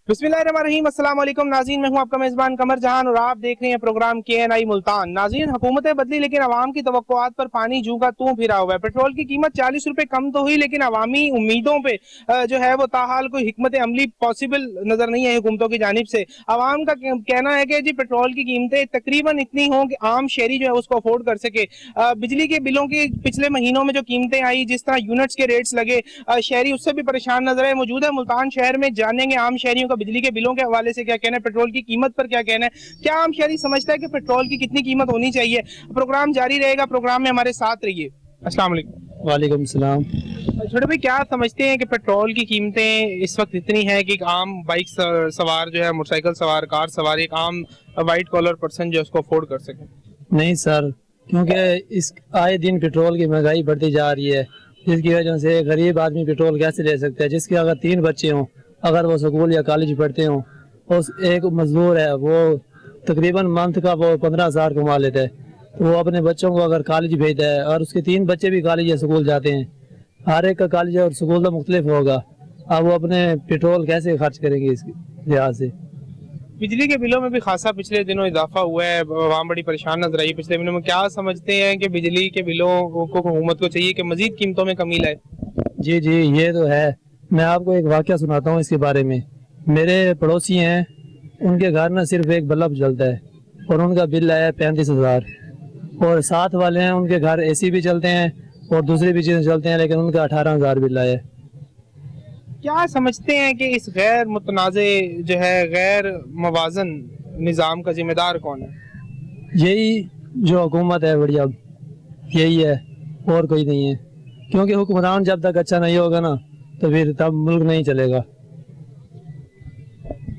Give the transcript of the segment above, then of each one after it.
बिस्मिल्लाहिर्रहमानिर्रहीम, अस्सलाम वालेकुम नाज़रीन। मैं हूं आपका मेज़बान कमर जहान और आप देख रहे हैं प्रोग्राम KNI मुल्तान। नाज़रीन, हुकूमतें बदली लेकिन आवाम की तवक्कुआत पर पानी जू का तू फिरा हुआ है। पेट्रोल की कीमत 40 रुपए कम तो हुई, लेकिन अवामी उम्मीदों पे जो है वो ताहाल कोई हिकमत अमली पॉसिबल नजर नहीं है हुकूमतों की जानिब से। आवाम का कहना है कि जी पेट्रोल की कीमतें तकरीबन इतनी हों कि आम शहरी जो है उसको अफोर्ड कर सके। बिजली के बिलों की पिछले महीनों में जो कीमतें आई, जिस तरह यूनिट्स के रेट्स लगे, शहरी उससे भी परेशान नजर आए। मौजूद है मुल्तान शहर में, जानेंगे आम शहरियों का बिजली के बिलों के हवाले से क्या कहना है, पेट्रोल की कीमत पर क्या कहना है, क्या आम शहरी समझता है कि पेट्रोल की कितनी कीमत होनी चाहिए। प्रोग्राम जारी रहेगा, प्रोग्राम में हमारे साथ रहिए। अस्सलाम वालेकुम। वालेकुम सलाम। छोटे भाई, क्या समझते हैं कि पेट्रोल की कीमतें इस वक्त इतनी है कि एक आम बाइक सवार जो है, मोटरसाइकिल सवार, कार सवार, एक आम वाइट कॉलर पर्सन जो है उसको अफोर्ड कर सके? नहीं सर, क्योंकि इस आए दिन पेट्रोल की महंगाई बढ़ती जा रही है, जिसकी वजह से गरीब आदमी पेट्रोल कैसे ले सकता है। जिसके अगर 3 बच्चे हों, अगर वो स्कूल या कॉलेज पढ़ते हों, और एक मजदूर है, वो तकरीबन मंथ का वो 15,000 कमा लेता है, तो वो अपने बच्चों को अगर कॉलेज भेजता है, और उसके 3 बच्चे भी कॉलेज या स्कूल जाते हैं, हर एक का कॉलेज और स्कूल तो मुख्तलिफ होगा, अब वो अपने पेट्रोल कैसे खर्च करेंगे इस लिहाज से। बिजली के बिलों में भी खासा पिछले दिनों इजाफा हुआ है, आवाम बड़ी परेशान नजर आई पिछले दिनों में। क्या समझते हैं कि बिजली के बिलों को हुकूमत को चाहिए कि मजीद कीमतों में कमी लाए? जी जी, ये तो है। मैं आपको एक वाकया सुनाता हूँ इसके बारे में। मेरे पड़ोसी हैं, उनके घर में सिर्फ एक बल्ब जलता है और उनका बिल आया 35,000। और साथ वाले हैं, उनके घर AC भी चलते हैं और दूसरी भी चीजें चलते हैं, लेकिन उनका 18,000 बिल आया है। क्या समझते हैं कि इस गैर मुतनाज़े जो है, गैर मवाजन निज़ाम का जिम्मेदार कौन है? यही जो हुकूमत है बढ़िया, यही है, और कोई नहीं है। क्योंकि हुक्मरान जब तक अच्छा नहीं होगा ना, तो फिर तब मुल्क नहीं चलेगा।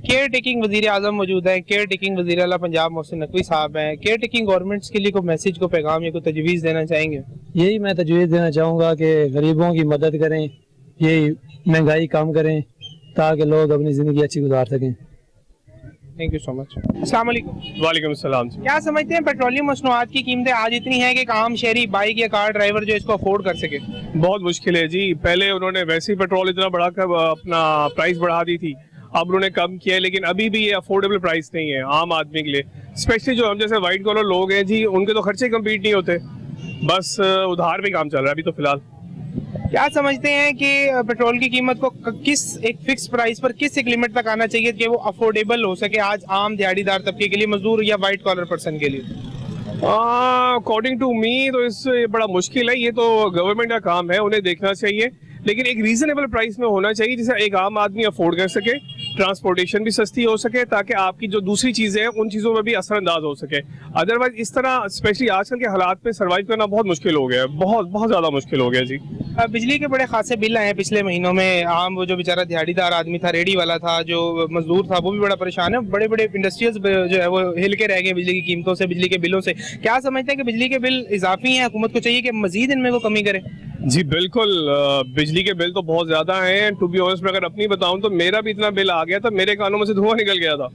केयर टेकिंग वजीर आजम मौजूद है, केयर टेकिंग वजीर आला पंजाब मोहसिन नकवी साहब हैं। केयर टेकिंग गवर्नमेंट्स के लिए कोई मैसेज, को पैगाम या कोई तजवीज़ देना चाहेंगे? यही मैं तजवीज़ देना चाहूँगा कि गरीबों की मदद करें, यही महंगाई कम करें, ताकि लोग अपनी ज़िंदगी अच्छी गुजार सकें। Thank you so much. अस्सलाम वालेकुम। वालेकुम सलाम। क्या समझते हैं पेट्रोलियम मसनूआत की कीमतें आज इतनी हैं कि एक आम शहरी बाइक या कार ड्राइवर जो इसको अफोर्ड कर सके? बहुत मुश्किल है जी। पहले उन्होंने वैसे ही पेट्रोल इतना बढ़ाकर अपना प्राइस बढ़ा दी थी, अब उन्होंने कम किया है, लेकिन अभी भी ये अफोर्डेबल प्राइस नहीं है आम आदमी के लिए। स्पेशली जो हम जैसे वाइट कॉलर लोग हैं जी, उनके तो खर्चे कम्पीट नहीं होते, बस उधार पे काम चल रहा है अभी तो फिलहाल। क्या समझते हैं कि पेट्रोल की कीमत को किस एक फिक्स प्राइस पर, किस एक लिमिट तक आना चाहिए कि वो अफोर्डेबल हो सके आज आम दिहाड़ीदार तबके के लिए, मजदूर या वाइट कॉलर पर्सन के लिए? अकॉर्डिंग टू मी तो इससे बड़ा मुश्किल है, ये तो गवर्नमेंट का काम है, उन्हें देखना चाहिए, लेकिन एक रीजनेबल प्राइस में होना चाहिए जिसे एक आम आदमी अफोर्ड कर सके, ट्रांसपोर्टेशन भी सस्ती हो सके, ताकि आपकी जो दूसरी चीजें हैं उन चीजों में भी असरअंदाज हो सके। अदरवाइज इस तरह स्पेशली आजकल के हालात में सर्वाइव करना बहुत मुश्किल हो गया है, बहुत बहुत ज्यादा मुश्किल हो गया जी। बिजली के बड़े खासे बिल आए हैं पिछले महीनों में। आम वो जो बेचारा दिहाड़ीदार आदमी था, रेडी वाला था, जो मजदूर था, वो भी बड़ा परेशान है। बड़े बड़े इंडस्ट्रीज जो है वो हिल के रह गए बिजली की कीमतों से, बिजली के बिलों से। क्या समझते हैं कि बिजली के बिल इजाफी हैं, हुकूमत को चाहिए कि मजीद इनमें वो कमी करे? जी बिल्कुल, बिजली के बिल तो बहुत ज्यादा हैं। टू बी ऑनेस्ट, मैं अगर अपनी बताऊं तो मेरा भी इतना बिल आ गया था, मेरे कानों में से धुआं निकल गया था।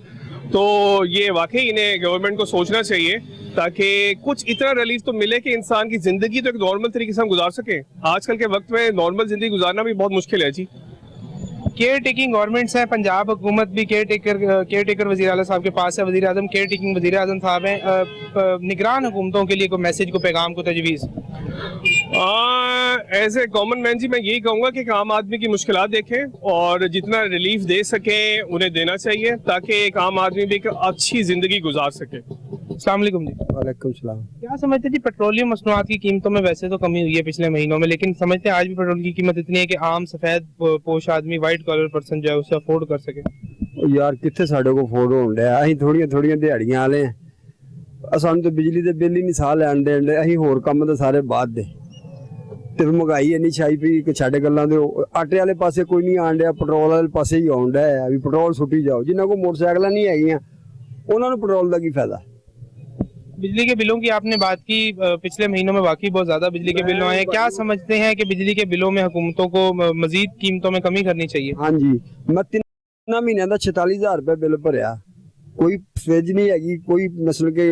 तो ये वाकई इन्हें गवर्नमेंट को सोचना चाहिए, ताकि कुछ इतना रिलीफ तो मिले कि इंसान की जिंदगी तो एक नॉर्मल तरीके से हम गुजार सके। आजकल के वक्त में नॉर्मल जिंदगी गुजारना भी बहुत मुश्किल है जी। केयर टेकिंग गवर्नमेंट्स है, पंजाब हुकूमत भी केयर टेकर वज़ीर आला साहब के पास है, वज़ीर आज़म केयर टेकिंग वज़ीर आज़म साहब हैं। निगरान हुकूमतों के लिए कोई मैसेज, को पैगाम, को तजवीज़? एज ए कॉमन मैन जी, मैं यही कहूँगा कि आम आदमी की मुश्किलात देखें और जितना रिलीफ दे सकें उन्हें देना चाहिए, ताकि एक आम आदमी भी एक अच्छी जिंदगी गुजार सके। अस्सलाम वालेकुम जी। वालेकुम सलाम। क्या समझते हैं जी, पेट्रोलियम मसनूआत की कीमतों में वैसे तो कमी हुई है पिछले महीनों में, लेकिन समझते हैं आज भी पेट्रोल की कीमत इतनी है कि आम सफेद पोश आदमी, वाइट कॉलर पर्सन जो है उसे अफोर्ड कर सके? यार कितने साढ़े को अफोर्ड होण डਿਆ, ਅਸੀਂ ਥੋੜੀਆਂ ਦਿਹਾੜੀਆਂ ਵਾਲੇ ਆ, ਸਾਨੂੰ ਤੇ ਬਿਜਲੀ ਦੇ ਬਿੱਲ ਹੀ ਨਹੀਂ ਸਾਹ ਲੈਣ ਦੇਣ ਦੇ, ਅਸੀਂ ਹੋਰ ਕੰਮ ਤੇ ਸਾਰੇ ਬਾਅਦ ਦੇ। ਤੇ ਮਹਿੰਗਾਈ ਇੰਨੀ ਛਾਈ ਪਈ ਕਿ ਸਾਡੇ ਗੱਲਾਂ ਦੇ ਆਟੇ ਵਾਲੇ ਪਾਸੇ ਕੋਈ ਨਹੀਂ ਆਣ ਡਿਆ, ਪੈਟਰੋਲ ਵਾਲੇ ਪਾਸੇ ਹੀ ਆਉਣ ਡਿਆ ਵੀ ਪੈਟਰੋਲ ਸੁੱਟੀ ਜਾਓ। ਜਿਨ੍ਹਾਂ ਕੋਲ ਮੋਟਰਸਾਈਕਲਾਂ ਨਹੀਂ ਹੈਗੀਆਂ ਉਹਨਾਂ ਨੂੰ ਪੈਟਰੋਲ ਦਾ ਕੀ ਫਾਇਦਾ। बिजली के बिलों की आपने बात की, पिछले महीनों में वाकई बहुत ज्यादा बिजली के बिल आए हैं। क्या समझते हैं कि बिजली के बिलों में हुकूमतों को मजीद कीमतों में कमी करनी चाहिए? हाँ जी, मैं 3 ਮਹੀਨਿਆਂ ਦਾ 46,000 रुपये बिल भरिया, कोई फ्रिज नहीं हैगी, कोई मतलब के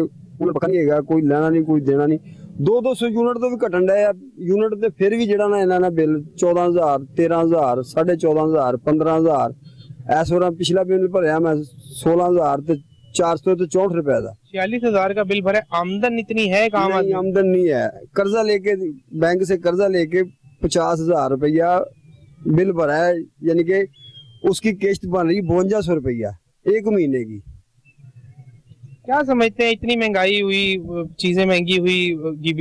पक्का नहीं हैगा, कोई लेना नहीं कोई देना नहीं। 200 यूनिट तो भी घटन डਿਆ यूनिट ਤੇ ਫਿਰ ਵੀ ਜਿਹੜਾ ਨਾ ਇਹਨਾਂ ਨੇ ਬਿੱਲ 14,000 13,000 14,500 15,000 इस वार पिछला बिल भरया मैं 16,464 रुपए का। 46,000 का बिल भरे, आमदन इतनी है काम? नहीं, आमदन नहीं है। कर्जा लेके, बैंक से कर्जा लेके 50,000 रुपया बिल भरा है, यानी कि उसकी किस्त बन रही 5200 रुपया एक महीने की। क्या समझते हैं, इतनी महंगाई हुई, चीजें महंगी हुई,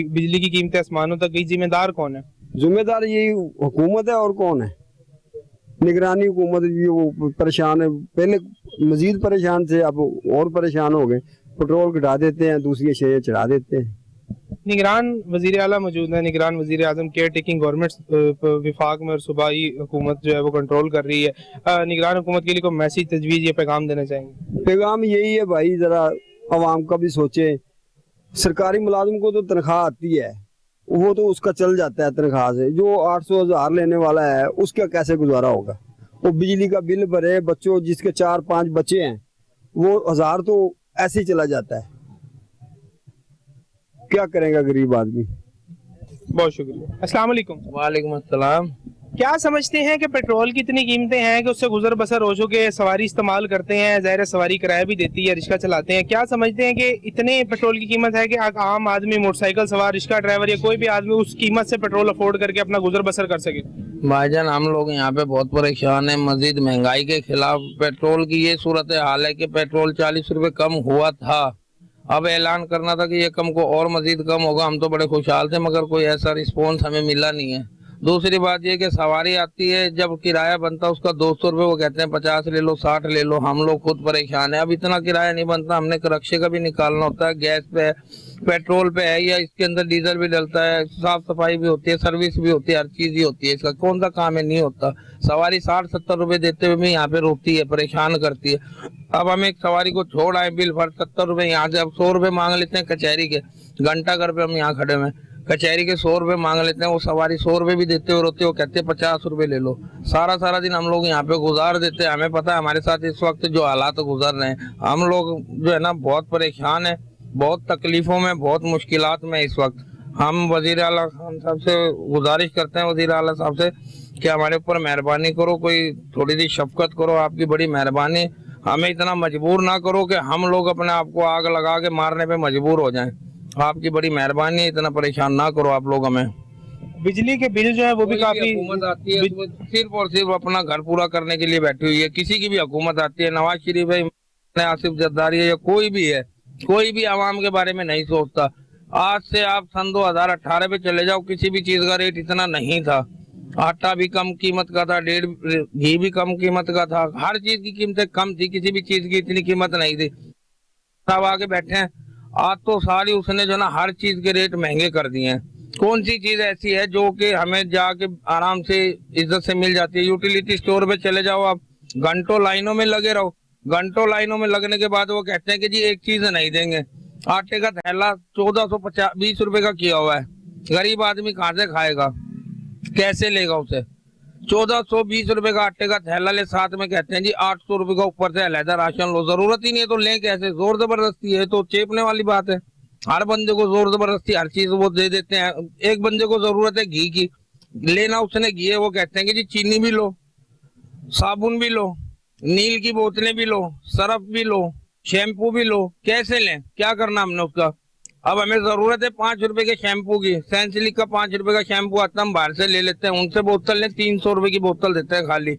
बिजली की कीमतें आसमानों तक गई, जिम्मेदार कौन है? जिम्मेदार यही हुकूमत है, और कौन है? निगरानी हुकूमत ये वो परेशान है, पहले मजीद परेशान थे, अब और परेशान हो गए। पेट्रोल घटा देते हैं, दूसरी चीजें चढ़ा देते हैं। निगरान वजीर आला मौजूद है, निगरान वजीर आजम केयर टेकिंग गवर्नमेंट विफाक में, और सूबाई हुकूमत जो है वो कंट्रोल कर रही है। निगरान हुकूमत के लिए कोई मैसेज, तजवीज़ या पैगाम देना चाहेंगे? पैगाम यही है भाई, जरा अवाम का भी सोचे। सरकारी मुलाजिम को तो तनख्वाह आती है, वो तो उसका चल जाता है तनख्वाह से। जो 800,000 लेने वाला है उसका कैसे गुजारा होगा? वो बिजली का बिल भरे, बच्चों जिसके 4-5 बच्चे हैं वो 1000 तो ऐसे ही चला जाता है। क्या करेगा गरीब आदमी? बहुत शुक्रिया। अस्सलाम वालेकुम। वालेकुम अस्सलाम। क्या समझते हैं कि पेट्रोल की इतनी कीमतें हैं कि उससे गुजर बसर रोजों के सवारी इस्तेमाल करते हैं, ज़ाहिर है सवारी किराया भी देती है, रिक्शा चलाते हैं। क्या समझते हैं कि इतने पेट्रोल की कीमत है कि आम आदमी, मोटरसाइकिल सवार, रिक्शा ड्राइवर या कोई भी आदमी उस कीमत से पेट्रोल अफोर्ड करके अपना गुजर बसर कर सके? भाईजान, हम लोग यहाँ पे बहुत परेशान है। मजीद महंगाई के खिलाफ पेट्रोल की ये सूरत हाल है कि पेट्रोल 40 रुपए कम हुआ था, अब ऐलान करना था कि ये कम को और मजीद कम होगा। हम तो बड़े खुशहाल थे, मगर कोई ऐसा रिस्पॉन्स हमें मिला नहीं है। दूसरी बात ये कि सवारी आती है, जब किराया बनता है उसका 200 रुपये, वो कहते हैं 50 ले लो, 60 ले लो। हम लोग खुद परेशान है, अब इतना किराया नहीं बनता, हमने रक्शे का भी निकालना होता है। गैस पे है, पेट्रोल पे है, या इसके अंदर डीजल भी डलता है, साफ सफाई भी होती है, सर्विस भी होती है, हर चीज ही होती है। इसका कौन सा काम है नहीं होता? सवारी 60-70 रुपए देते हुए भी यहाँ पे रोती है, परेशान करती है। अब हम एक सवारी को छोड़ आए, बिल भर 70 रुपए, यहाँ से अब 100 रुपए मांग लेते हैं कचहरी के। घंटा घर पे हम यहाँ खड़े हुए, कचहरी के 100 रुपए मांग लेते हैं। वो सवारी 100 रुपए भी देते हुए रोते, वो कहते हैं 50 रुपए ले लो। सारा दिन हम लोग यहाँ पे गुजार देते हैं। हमें पता है हमारे साथ इस वक्त जो हालात गुजर रहे हैं, हम लोग जो है ना बहुत परेशान है, बहुत तकलीफों में, बहुत मुश्किलात में इस वक्त। हम वजीर आला खान साहब से गुजारिश करते हैं, वजीर आला साहब से, कि हमारे ऊपर मेहरबानी करो, कोई थोड़ी सी शफकत करो, आपकी बड़ी मेहरबानी। हमें इतना मजबूर ना करो कि हम लोग अपने आप को आग लगा के मारने पे मजबूर हो जाएं। आपकी बड़ी मेहरबानी, इतना परेशान ना करो आप लोग हमें। बिजली के बिल जो है वो भी काफी, हुकूमत आती है तो सिर्फ और सिर्फ अपना घर पूरा करने के लिए बैठी हुई है। किसी की भी हुकूमत आती है, नवाज शरीफ है, आसिफ जरदारी है, या कोई भी है, कोई भी आवाम के बारे में नहीं सोचता। आज से आप सन 2018 पे चले जाओ, किसी भी चीज का रेट इतना नहीं था। आटा भी कम कीमत का था, घी भी कम कीमत का था, हर चीज की कीमतें कम थी, किसी भी चीज की इतनी कीमत नहीं थी। सब आगे बैठे हैं, आज तो सारी उसने जो ना हर चीज के रेट महंगे कर दिए हैं। कौन सी चीज ऐसी है जो कि हमें जाके आराम से इज्जत से मिल जाती है? यूटिलिटी स्टोर पे चले जाओ, आप घंटों लाइनों में लगे रहो, घंटों लाइनों में लगने के बाद वो कहते हैं कि जी एक चीज नहीं देंगे। आटे का थैला 1420 रुपए का किया हुआ है, गरीब आदमी कहाँ से खाएगा, कैसे लेगा उसे? 1420 रुपए का आटे का थैला ले, साथ में कहते हैं जी 800 रुपए का ऊपर से अलहदा राशन लो। जरूरत ही नहीं है तो लें कैसे? जोर जबरदस्ती है तो चेपने वाली बात है। हर बंदे को जोर जबरदस्ती हर चीज वो दे देते हैं। एक बंदे को जरूरत है घी की, लेना उसने घी है, वो कहते हैं कि जी चीनी भी लो, साबुन भी लो, नील की बोतलें भी लो, सरफ भी लो, शैम्पू भी लो। कैसे लें? क्या करना हमने उसका? अब हमें जरूरत है 5 रुपए के शैम्पू की, सैंसिलिक का 5 रुपए का शैम्पू आता है, हम बाहर से ले लेते हैं, उनसे बोतल ले 300 रुपए की बोतल देते हैं खाली।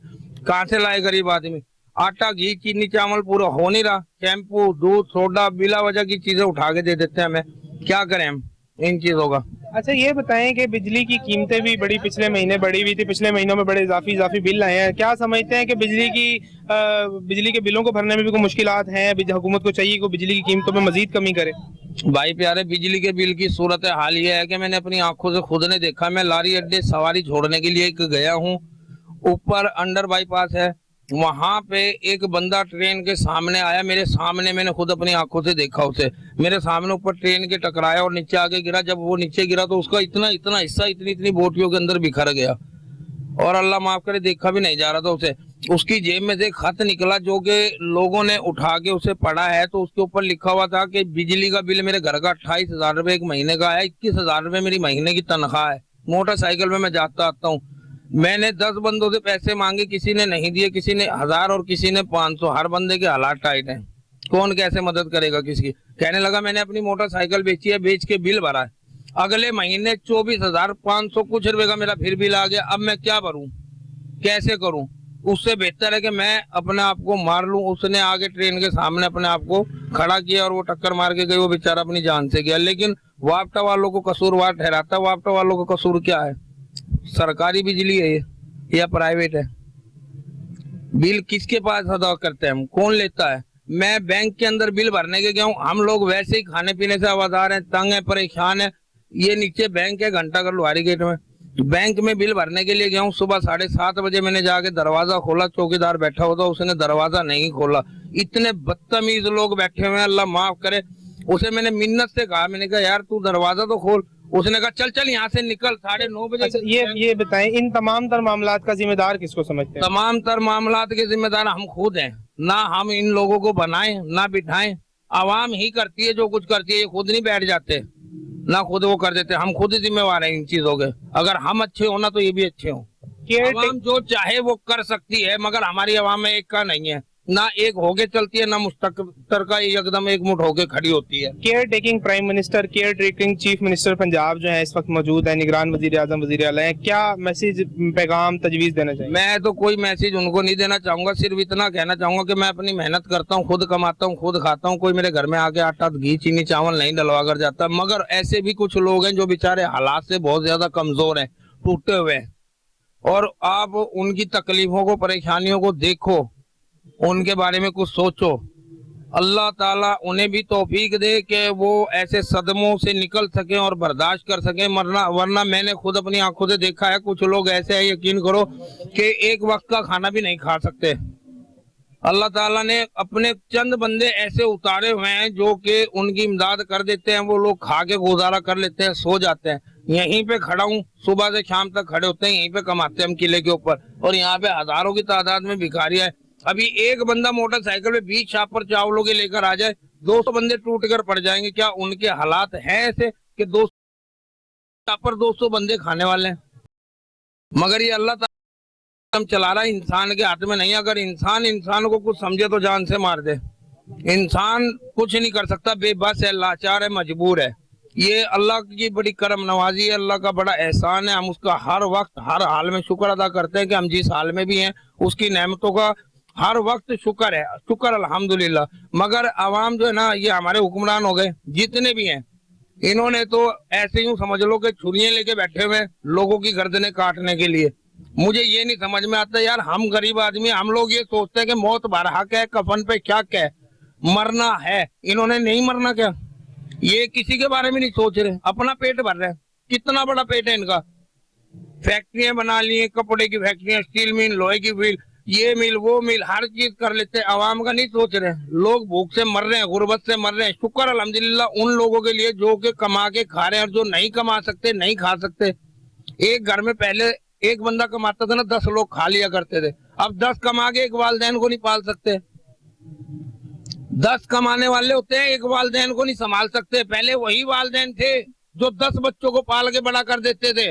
कहाँ से लाए गरीब आदमी? आटा, घी, चीनी, चावल पूरा हो नहीं रहा, शैम्पू, दूध, सोडा, बिला वजह की चीजें उठा के दे देते हैं हमें। क्या करें हम इन चीजों का? अच्छा ये बताएं कि बिजली की कीमतें भी बड़ी पिछले महीने बढ़ी हुई थी, पिछले महीनों में बड़े इजाफी बिल आए हैं। क्या समझते हैं कि बिजली के बिलों को भरने में भी कोई मुश्किलात हैं? हुकूमत को चाहिए कि बिजली की कीमतों में मजीद कमी करे। भाई प्यारे, बिजली के बिल की सूरत हाल ये है कि मैंने अपनी आंखों से खुद ने देखा। मैं लारी अड्डे सवारी छोड़ने के लिए गया हूँ, ऊपर अंडर बाईपास है, वहां पे एक बंदा ट्रेन के सामने आया, मेरे सामने, मैंने खुद अपनी आंखों से देखा उसे, मेरे सामने ऊपर ट्रेन के टकराया और नीचे आके गिरा। जब वो नीचे गिरा तो उसका इतना हिस्सा इतनी बोटियों के अंदर बिखर गया, और अल्लाह माफ करे देखा भी नहीं जा रहा था उसे। उसकी जेब में से एक खत निकला जो कि लोगों ने उठा के उसे पढ़ा है, तो उसके ऊपर लिखा हुआ था कि बिजली का बिल मेरे घर का 28,000 रुपए एक महीने का है, 21,000 रुपए मेरी महीने की तनख्वाह है, मोटरसाइकिल में मैं जाता आता हूँ। मैंने 10 बंदों से पैसे मांगे, किसी ने नहीं दिए, किसी ने 1000 और किसी ने 500। हर बंदे के हालात टाइट हैं, कौन कैसे मदद करेगा किसकी। कहने लगा मैंने अपनी मोटरसाइकिल बेची है, बेच के बिल भरा है, अगले महीने 24,500 कुछ रुपए का मेरा फिर बिल आ गया। अब मैं क्या भरूं, कैसे करूं? उससे बेहतर है कि मैं अपने आप को मार लूं। उसने आगे ट्रेन के सामने अपने आप को खड़ा किया और वो टक्कर मार के गई, वो बेचारा अपनी जान से गया। लेकिन वापटा वालों को कसूरवार ठहराता। वापटा वालों का कसूर क्या है? सरकारी बिजली है ये या प्राइवेट है? बिल किसके पास अदा करते हैं हम, कौन लेता है? मैं बैंक के अंदर बिल भरने के गया हूँ, हम लोग वैसे ही खाने पीने से आवाजार हैं, तंग है, परेशान है। ये नीचे बैंक है, घंटाघर लोहारी गेट में, बैंक में बिल भरने के लिए गया हूँ। सुबह 7:30 बजे मैंने जाके दरवाजा खोला, चौकीदार बैठा हुआ था, उसने दरवाजा नहीं खोला। इतने बदतमीज लोग बैठे हुए हैं, अल्लाह माफ करे। उसे मैंने मिन्नत से कहा, मैंने कहा यार तू दरवाजा तो खोल। उसने कहा चल चल यहाँ से निकल, 9:30 बजे। अच्छा, ये बताएं, इन तमाम तर मामलात का जिम्मेदार किसको समझते हैं? तमाम तर मामलात के जिम्मेदार हम खुद हैं। ना हम इन लोगों को बनाएं ना बिठाएं, आवाम ही करती है जो कुछ करती है। ये खुद नहीं बैठ जाते, ना खुद वो कर देते, हम खुद ही जिम्मेवार हैं इन चीजों के। अगर हम अच्छे हो ना तो ये भी अच्छे हो। आवाम जो चाहे वो कर सकती है, मगर हमारी आवाम में एक का नहीं है, ना एक होके चलती है, ना मुस्तकबिल का एकदम एक मुठ होके खड़ी होती है। Care taking prime minister, care taking chief minister Punjab जो है इस वक्त मौजूद है, निगरान वजीर आजम वजीर आला है, क्या मैसेज, पैगाम, तजवीज देना चाहिए? मैं तो कोई मैसेज उनको नहीं देना चाहूंगा, सिर्फ इतना कहना चाहूंगा कि मैं अपनी मेहनत करता हूँ, खुद कमाता हूँ, खुद खाता हूँ। कोई मेरे घर में आके आटा घी चीनी चावल नहीं डलवा कर जाता। मगर ऐसे भी कुछ लोग हैं जो बेचारे हालात से बहुत ज्यादा कमजोर हैं, टूटे हुए हैं, और आप उनकी तकलीफों को, परेशानियों को देखो, उनके बारे में कुछ सोचो। अल्लाह ताला उन्हें भी तौफीक दे कि वो ऐसे सदमों से निकल सके और बर्दाश्त कर सके। वरना मैंने खुद अपनी आंखों से देखा है, कुछ लोग ऐसे हैं, यकीन करो कि एक वक्त का खाना भी नहीं खा सकते। अल्लाह ताला ने अपने चंद बंदे ऐसे उतारे हुए हैं जो कि उनकी इमदाद कर देते हैं। वो लोग खा के गुजारा कर लेते हैं, सो जाते हैं। यहीं पे खड़ा हूँ, सुबह से शाम तक खड़े होते हैं, यहीं पे कमाते हैं हम किले के ऊपर, और यहाँ पे हजारों की तादाद में भिखारी है। अभी एक बंदा मोटरसाइकिल पे 20 छापर चावलों के लेकर आ जाए, 200 बंदे टूट कर पड़ जाएंगे। क्या उनके हालात हैं ऐसे कि 200 छापर 200 बंदे खाने वाले हैं? मगर ये अल्लाह ताला चला रहा है, इंसान के हाथ में नहीं। अगर इंसान को कुछ समझे तो जान से मार दे। इंसान कुछ नहीं कर सकता, बेबस है, लाचार है, मजबूर है। ये अल्लाह की बड़ी करम नवाजी है, अल्लाह का बड़ा एहसान है। हम उसका हर वक्त हर हाल में शुक्र अदा करते हैं कि हम जिस हाल में भी हैं उसकी नेमतों का हर वक्त शुक्र है, शुक्र अल्हम्दुलिल्लाह। मगर आवाम जो है ना, ये हमारे हुक्मरान हो गए जितने भी हैं, इन्होंने तो ऐसे यूं समझ लो कि छुरियां लेके बैठे हुए लोगों की गर्दनें काटने के लिए। मुझे ये नहीं समझ में आता यार, हम गरीब आदमी, हम लोग ये सोचते हैं कि मौत बरहक है, कफन पे क्या है, मरना है। इन्होंने नहीं मरना क्या? ये किसी के बारे में नहीं सोच रहे, अपना पेट भर रहे हैं। कितना बड़ा पेट है इनका। फैक्ट्रियां बना ली, कपड़े की फैक्ट्रियां, स्टील मिल, लोहे की मिल, ये मिल वो मिल, हर चीज कर लेते हैं। आवाम का नहीं सोच रहे। लोग भूख से मर रहे हैं, गुर्बत से मर रहे हैं। शुक्र अल्हम्दुलिल्लाह उन लोगों के लिए जो कि कमा के खा रहे हैं, और जो नहीं कमा सकते, नहीं खा सकते। एक घर में पहले एक बंदा कमाता था ना, 10 लोग खा लिया करते थे। अब 10 कमा के एक वालिदैन को नहीं पाल सकते। 10 कमाने वाले होते हैं, एक वालिदैन को नहीं संभाल सकते। पहले वही वालिदैन थे जो 10 बच्चों को पाल के बड़ा कर देते थे।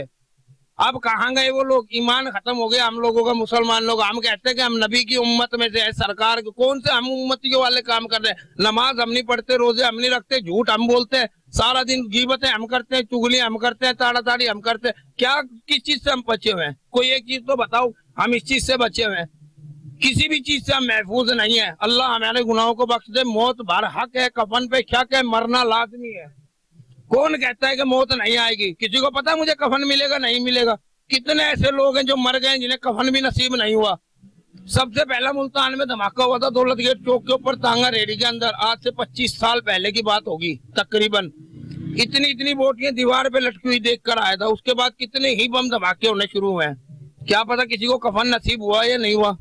अब कहाँ गए वो लोग? ईमान खत्म हो गया हम लोगों का। मुसलमान लोग, हम कहते हैं कि हम नबी की उम्मत में से है, सरकार के कौन से हम उम्मतियों वाले काम कर रहे हैं? नमाज हम नहीं पढ़ते, रोजे हम नहीं रखते, झूठ हम बोलते हैं, सारा दिन गीबतें हम करते हैं, चुगलियां हम करते हैं, ताड़ाताड़ी हम करते हैं। क्या किस चीज से हम बचे हुए हैं? कोई एक चीज तो बताओ, हम इस चीज से बचे हुए हैं? किसी भी चीज से हम महफूज नहीं है। अल्लाह हमारे गुनाहों को बख्श दे। मौत बरहक है, कफन पे शक है, मरना लाजमी है। कौन कहता है कि मौत नहीं आएगी? किसी को पता है मुझे कफन मिलेगा नहीं मिलेगा? कितने ऐसे लोग हैं जो मर गए जिन्हें कफन भी नसीब नहीं हुआ। सबसे पहला मुल्तान में धमाका हुआ था दौलत गेट चौक के ऊपर, तांगा रेडी के अंदर। आज से 25 साल पहले की बात होगी तकरीबन। इतनी बोटियां दीवार पे लटकी हुई देख कर आया था। उसके बाद कितने ही बम धमाके होने शुरू हुए हैं। क्या पता किसी को कफन नसीब हुआ या नहीं हुआ।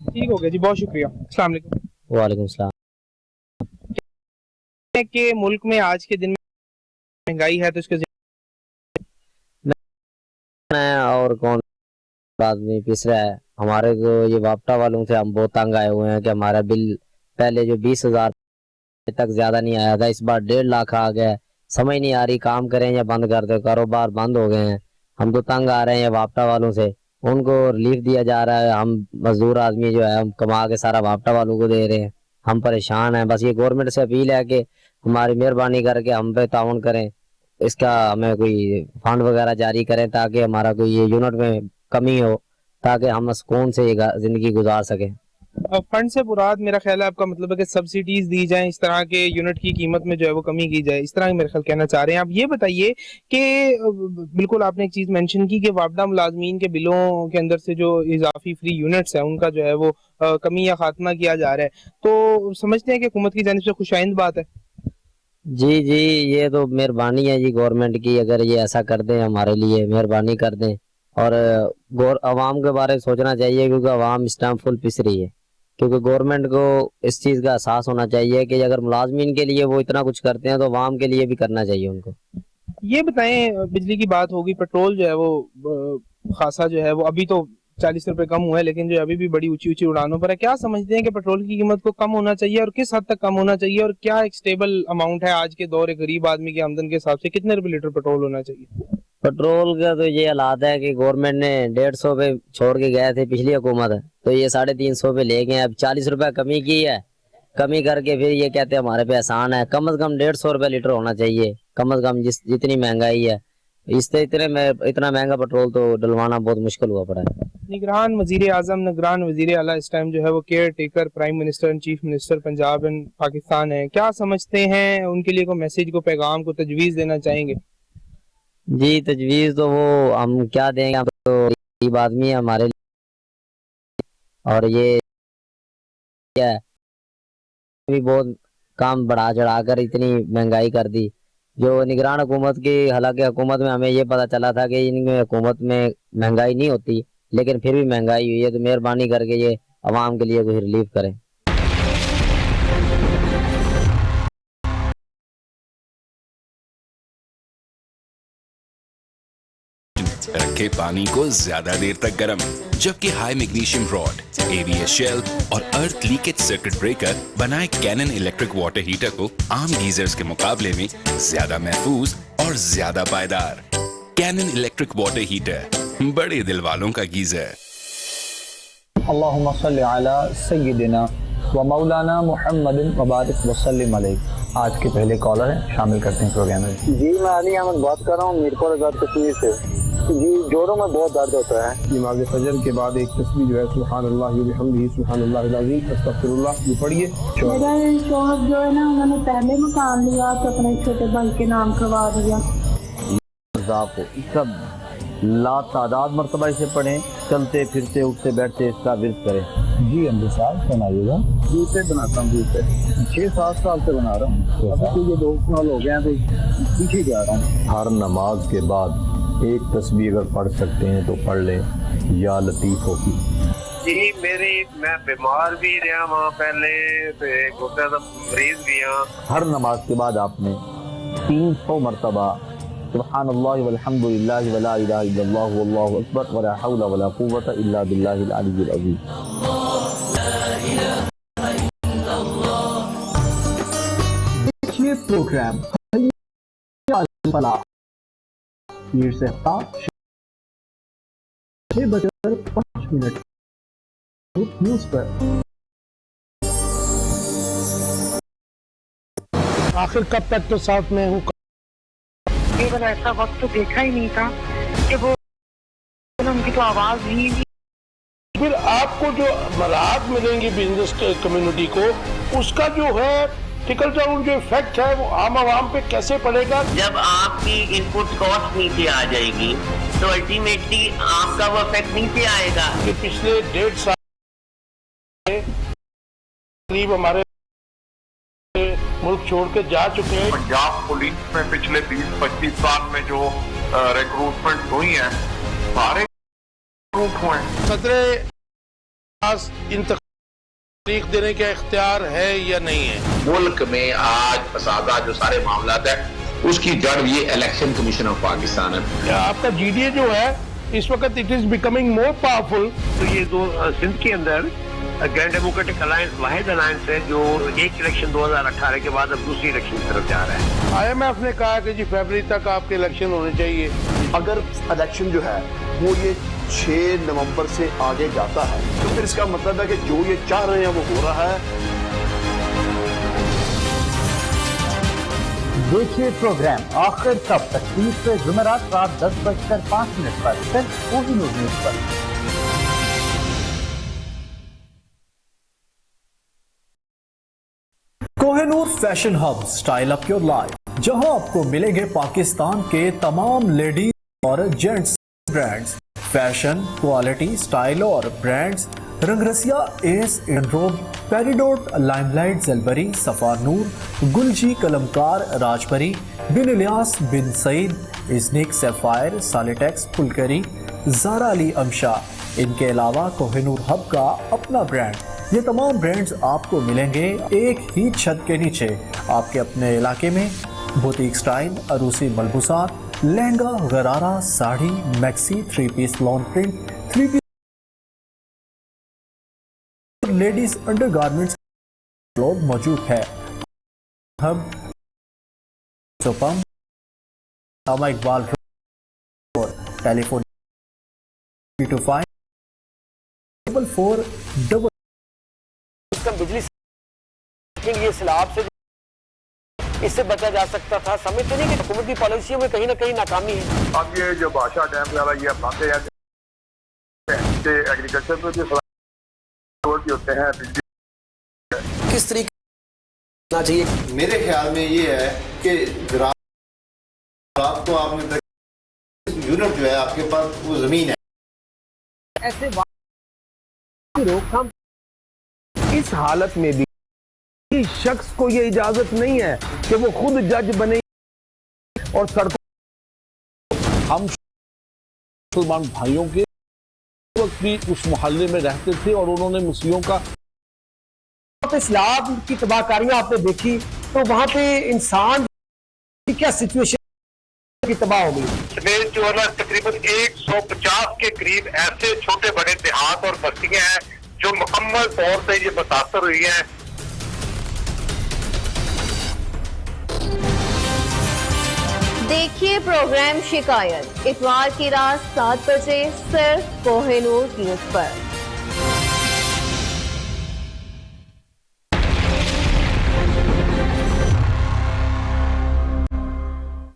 ठीक हो गया जी, बहुत शुक्रिया। अस्सलाम वालेकुम। वालेकुम सलाम। के मुल्क में आज के दिन में महंगाई है तो इसके और कौन आदमी पिस रहा है? हमारे जो ये वापटा वालों से हम बहुत तंग आए हुए हैं कि हमारा बिल पहले जो 20,000 तक ज्यादा नहीं आया था, इस बार 1.5 लाख आ गया। समझ नहीं आ रही काम करें या बंद कर दे, कारोबार बंद हो गए हैं। हम तो तंग आ रहे हैं वापटा वालों से, उनको रिलीफ दिया जा रहा है। हम मजदूर आदमी जो है हम कमा के सारा वापटा वालों को दे रहे हैं, हम परेशान हैं। बस ये गवर्नमेंट से अपील है कि हमारी मेहरबानी करके हम पे ताउन करें, इसका हमें कोई फंड वगैरह जारी करें ताकि हमारा कोई ये यूनिट में कमी हो, ताकि हम सुकून से जिंदगी गुजार सकें। फंड से मुराद मेरा ख्याल है आपका मतलब है कि सब्सिडीज दी जाएं, इस तरह के यूनिट की कीमत में जो है वो कमी की जाए, इस तरह मेरे ख्याल कहना चाह रहे हैं आप। ये बताइए कि बिल्कुल आपने एक चीज मेंशन की कि वापडा मुलाजमीन के बिलों के अंदर से जो इजाफी फ्री यूनिट्स है उनका जो है वो कमी या खात्मा किया जा रहा है, तो समझते हैं कि हुकूमत की जानिब से खुशाइंद बात है? जी जी, ये तो मेहरबानी है जी गवर्नमेंट की, अगर ये ऐसा कर दें हमारे लिए मेहरबानी कर दें। और अवाम के बारे में सोचना चाहिए क्योंकि अवाम इस टाइम फुल पिस रही है, क्योंकि गवर्नमेंट को इस चीज का एहसास होना चाहिए कि अगर मुलाजमीन के लिए वो इतना कुछ करते हैं तो अवाम के लिए भी करना चाहिए उनको। ये बताएं, बिजली की बात होगी, पेट्रोल जो है वो खासा जो है वो अभी तो 40 रुपए कम हुआ है, लेकिन जो अभी भी बड़ी ऊंची ऊंची उड़ानों पर है। क्या समझते हैं कि पेट्रोल की कीमत को कम होना चाहिए और किस हद तक कम होना चाहिए, और क्या एक स्टेबल अमाउंट है आज के दौर गरीब आदमी के आमदन के हिसाब से कितने रुपए लीटर पेट्रोल होना चाहिए? पेट्रोल का तो ये हालात है कि गवर्नमेंट ने 150 पे छोड़ के गए थे पिछली हुकूमत, तो ये 350 पे ले गए। अब 40 रुपए कमी की है, कमी करके फिर ये कहते हैं हमारे पे आसान है। कम से कम 150 रुपए लीटर होना चाहिए कम से कम, जितनी महंगाई है इससे इतना महंगा पेट्रोल तो डलवाना बहुत मुश्किल हुआ पड़ा है। निगरान वजीर आजम, निगरान वजीर आला इस टाइम जो है वो care taker prime minister and chief minister Punjab and Pakistan है, क्या समझते हैं उनके लिए कोई मैसेज को, पैगाम को, तजवीज देना चाहेंगे? जी तजवीज तो वो हम क्या देंगे, हम तो गरीब आदमी है हमारे लिए, और ये क्या है भी बहुत काम बढ़ा चढ़ा कर इतनी महंगाई कर दी जो निगरान हुकूमत की। हालांकि हुकूमत में हमें ये पता चला था कि इनमें हुकूमत में महंगाई नहीं होती, लेकिन फिर भी महंगाई हुई है, तो मेहरबानी करके ये अवाम के लिए कोई रिलीफ करें। रखे पानी को ज्यादा देर तक गर्म, जबकि high magnesium rod, ABS shell और अर्थ लीकेज सर्किट ब्रेकर बनाए कैनन इलेक्ट्रिक वाटर हीटर को आम गीजर्स के मुकाबले में ज्यादा महफूज और ज्यादा पायदार। कैनन इलेक्ट्रिक वाटर हीटर, बड़े दिल वालों का गीजर। अल्लाहुम्मा सल्ली अला सय्यिदिना व मौलाना मुहम्मदिन व बारिक व सल्लिम अलैहि। आज के पहले कॉलर हैं, शामिल करते हैं प्रोग्राम में। जी मैं अली अहमद बात कर रहा हूँ मीरपुर आजाद कश्मीर से। जी जोड़ों में बहुत दर्द होता है। नमाज फजर के बाद एक तस्बीह जो है सुब्हानअल्लाह व बिहम्दिही सुब्हानअल्लाहल अज़ीम अस्तगफिरुल्लाह ये पढ़िए। मेरा शौहर जो है ना उन्होंने पहले मकान लिया तो अपने छोटे भाई के नाम करवा दिया। इसका ला तादाद मरतबा इसे पढ़ें, चलते फिरते उठते बैठते इसका विर्द करें। जी अमजद साहब सुनाइएगा। जूते बनाता हूँ, जूते 6-7 साल से बना रहा हूँ। अभी तो ये 2 साल हो गए हैं तो पीछे जा रहा हूँ। हर नमाज के बाद एक तस्बीह अगर पढ़ सकते हैं तो पढ़ लें, या लतीफ होगी। जी मैं बीमार भी रहा वहाँ पहले, गुर्दे का मरीज भी हाँ। हर नमाज के बाद आपने 300 मरतबा सुब्हानअल्लाह वल्हम्दुलिल्लाह वला इलाहा इल्लल्लाह वल्लाहु अकबर वला हौला वला कुव्वता इल्ला बिल्लाहिल अलिय्यिल अज़ीम। ये प्रोग्राम मीर से 6:05 न्यूज पर। आखिर कब तक तो साथ में हूँ। केवल ऐसा वक्त तो देखा ही नहीं था कि वो उनकी तो आवाज ही नहीं। फिर आपको जो राहत मिलेंगी बिजनेस कम्युनिटी को, उसका जो है टिकल डाउन जो इफेक्ट है वो आम आवाम पे कैसे पड़ेगा? जब आपकी इनपुट कॉस्ट नीचे आ जाएगी तो अल्टीमेटली आपका वो इफेक्ट नीचे आएगा। कि पिछले 1.5 साल करीब हमारे मुल्क छोड़ के जा चुके हैं। पंजाब पुलिस में पिछले 20-25 साल में जो रिक्रूटमेंट हुई है सारे रिक्रूट हुए। सदरे तरीक देने का इख्तियार है या नहीं है? मुल्क में आज फसादा जो सारे मामला है उसकी जड़ ये इलेक्शन कमीशन ऑफ पाकिस्तान है। आपका GDA जो है इस वक्त it is becoming more powerful. तो ये 2 सिंध के अंदर ग्रैंड डेमोक्रेटिक अलायंस वाहिद अलायंस है जो एक इलेक्शन 2018 के बाद अब दूसरी इलेक्शन की तरफ जा रहा है। IMF ने कहा कि जी फरवरी तक आपके इलेक्शन होने चाहिए। अगर इलेक्शन जो है वो ये 6 नवंबर से आगे जाता है तो फिर इसका मतलब है कि जो ये चाह रहे हैं वो हो रहा है। देखिए प्रोग्राम आखिर कब तक 30 से जुमेरात रात 10:05 पर सिर्फ कोहिनूर न्यूज पर। Kohinoor fashion hub, style up your life, जहां आपको मिलेंगे पाकिस्तान के तमाम लेडीज और gents brands, fashion, quality, style और ब्रांड्स रंगरसिया, एस, Edenrobe, Peridot, Limelight, Zellbury, Safa Noor, Gulji, Kalamkar, Rajpari, Bin Ilyas, Bin Saeed, Iznik, Sapphire, Salitex, Phulkari, Zara Ali Amsha. इनके अलावा कोहिनूर हब का अपना ब्रांड, ये तमाम ब्रांड्स आपको मिलेंगे एक ही छत के नीचे आपके अपने इलाके में। बुटीक स्टाइल, अरूसी मलबूसात, lehenga, gharara, sari, maxi, 3 piece lawn print, 3 piece ladies undergarments लोग मौजूद है। हम सोपम नामा इकबाल और टेलीफोन 325 444 बिजली ये सैलाब से इससे बचा जा सकता था। समझते नहीं कि हुकूमती पॉलिसियों में कहीं ना कहीं नाकामी है। अब ये जो बादशाह डैम वाला ये बातें हैं कि एग्रीकल्चर में भी होते हैं, बिजली किस तरीके चाहिए। मेरे ख्याल में ये है कि तो आपने यूनिट जो है आपके पास वो जमीन है, ऐसे रोकथाम इस हालत में भी किसी शख्स को ये इजाजत नहीं है कि वो खुद जज बने और सड़कों। हम मुसलमान भाइयों के वक्त भी उस मोहल्ले में रहते थे और उन्होंने मुस्लिमों का सैलाब की तबाहकारियां आपने देखी तो वहां पे इंसान की क्या सिचुएशन की तबाह हो गई। जो है ना तकरीबन 150 के करीब ऐसे छोटे बड़े देहात और बस्तियां हैं जो मुकम्मल तौर से ये मुतासर हुई हैं। देखिए प्रोग्राम शिकायत इतवार की रात 7 बजे सिर्फ कोहिनूर न्यूज पर।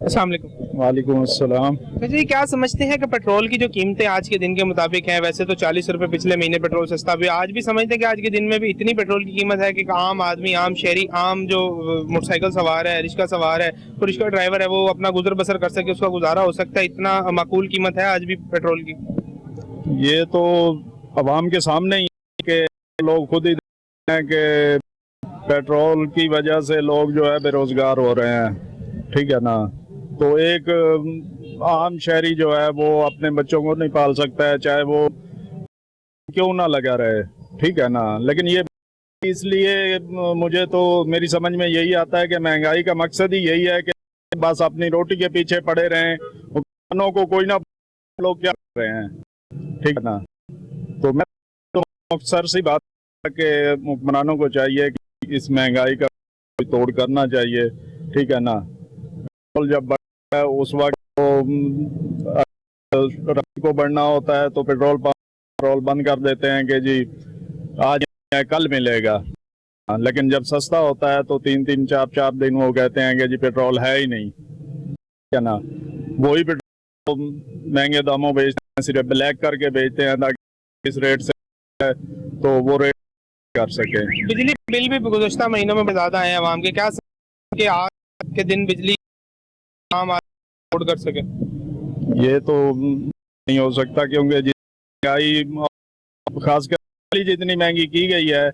अस्सलाम वालेकुम। वालेकुम अस्सलाम। तो जी क्या समझते हैं कि पेट्रोल की जो कीमतें आज के दिन के मुताबिक हैं, वैसे तो 40 रुपए पिछले महीने पेट्रोल सस्ता भी, आज भी समझते हैं कि आज के दिन में भी इतनी पेट्रोल की कीमत है कि आम आदमी, आम शहरी, आम जो मोटरसाइकिल सवार है, रिक्शा सवार है, तो रिक्शा ड्राइवर है, वो अपना गुजर बसर कर सके, उसका गुजारा हो सकता है, इतना माकूल कीमत है आज भी पेट्रोल की। ये तो अवाम के सामने ही कि लोग खुद ही हैं कि पेट्रोल की वजह से लोग जो है बेरोजगार हो रहे हैं, ठीक है ना। तो एक आम शहरी जो है वो अपने बच्चों को नहीं पाल सकता है, चाहे वो क्यों ना लगा रहे, ठीक है ना। लेकिन ये इसलिए मुझे तो मेरी समझ में यही आता है कि महंगाई का मकसद ही यही है कि बस अपनी रोटी के पीछे पड़े रहें, हुक्मरानों को कोई ना लोग क्या कर रहे हैं, ठीक है ना। तो मैं तो अक्सर सी बात है कि हुक्मरानों को चाहिए कि इस महंगाई का तोड़ करना चाहिए, ठीक है ना। जब बढ़ता है उस वक्त को बढ़ना होता है तो पेट्रोल बंद कर देते हैं कि जी आज कल मिलेगा, लेकिन जब सस्ता होता है तो 3-3, 4-4 दिन वो कहते हैं कि जी पेट्रोल है ही नहीं, क्या ना। वही पेट्रोल महंगे दामों बेचते हैं, सिर्फ ब्लैक करके बेचते हैं ताकि इस रेट से तो वो रेट कर सके। बिजली बिल भी गुज़श्ता महीनों में ज्यादा है आवाम के, क्या कि आज के दिन बिजली आम आदमी कर सके? ये तो नहीं हो सकता क्योंकि महंगाई खासकर जितनी महंगी की गई है